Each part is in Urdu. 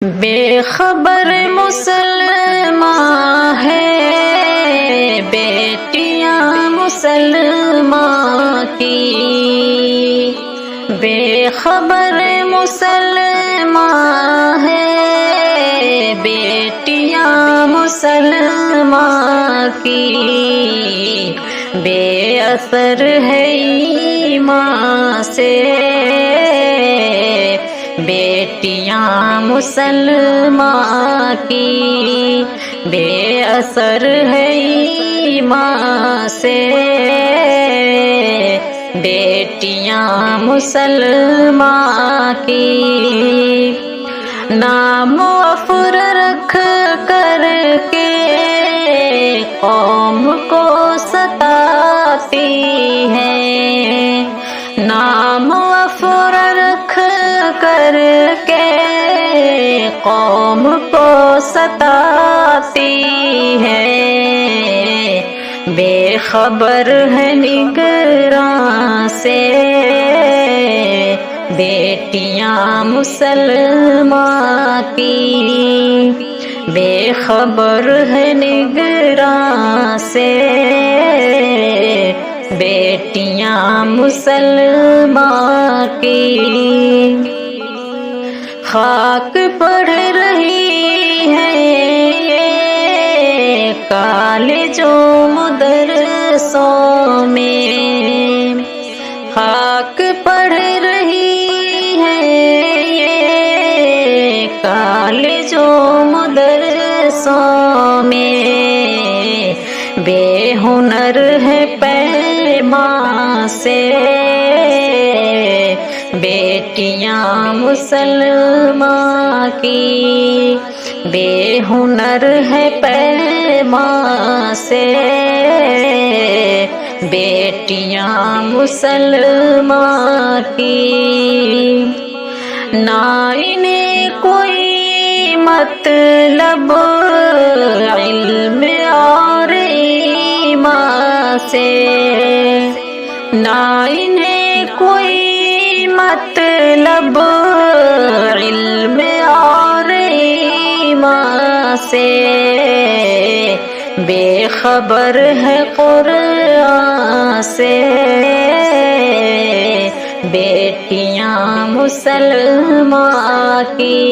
بے خبر مسلمان ہے بیٹیاں مسلمان کی، بے خبر مسلمان ہے بیٹیاں مسلمان کی، بے اثر ہے ایمان سے بیٹیاں مسلمان کی، بے اثر ہے ایمان سے بیٹیاں مسلمان کی۔ نام افر رکھ کر کے قوم کو ستاتی ہے، نام افر رکھ کر کے قوم کو ستاتی ہے، بے خبر ہے نگراں سے بیٹیاں مسلمان کی، بے خبر ہے نگراں سے بیٹیاں مسلمان کی۔ خاک پڑھ رہی ہے کالجوں مدرسوں میں، خاک پڑھ رہی ہے کالجوں مدرسوں میں، بے ہنر ہے پیمان سے بیٹیاں مسلمان کی، بے ہنر ہے پیمان سے بیٹیاں مسلمان کی۔ نہ انہیں کوئی مطلب علم اور ایمان سے، نہ انہیں کوئی مطلب علم اور ایمان سے، بے خبر ہے قرآن سے بیٹیاں مسلمان کی۔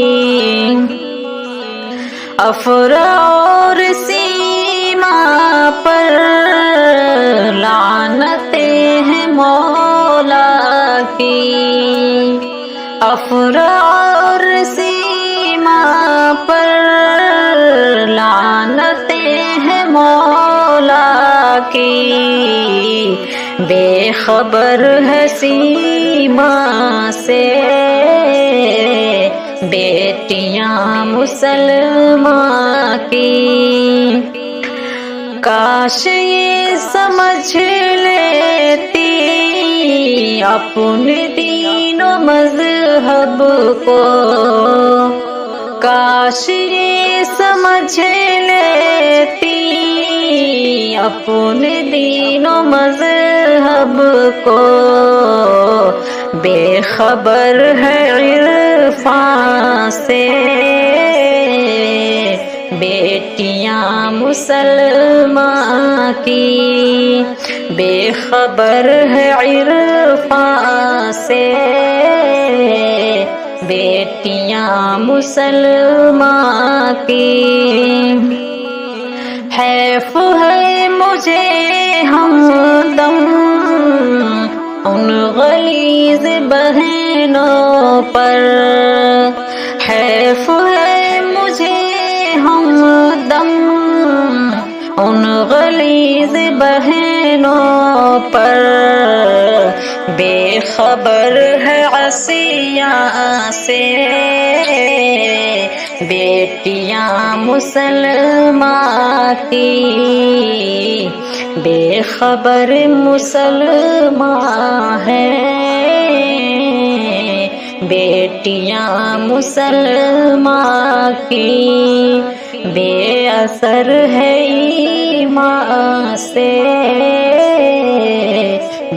افرا اور سیما پر لعنتیں ہیں مولا کی، افرا اور سیما پر لعنتیں ہیں مولا کی، بے خبر ہے سیما سے بیٹیاں مسلمان کی۔ کاش یہ سمجھ لیتی اپنے دین و مذہب کو، کاش یہ سمجھ لیتی اپنے دین و مذہب کو، بے خبر ہے عرفان سے بیٹیاں مسلمان کی، بے خبر ہے عرفان سے بیٹیاں مسلمان کی۔ حیف ہے مجھے ہمدم ان غلیظ بہنوں پر، حیف ہے مجھے ہمدم ان غلیظ بہنوں پر، بے خبر ہے عصیاں سے بیٹیاں مسلمان کی، بے خبر مسلمان ہے بیٹیاں مسلمان کی، بے اثر ہے ایمان سے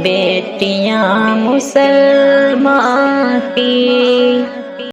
بیٹیاں مسلمان کی۔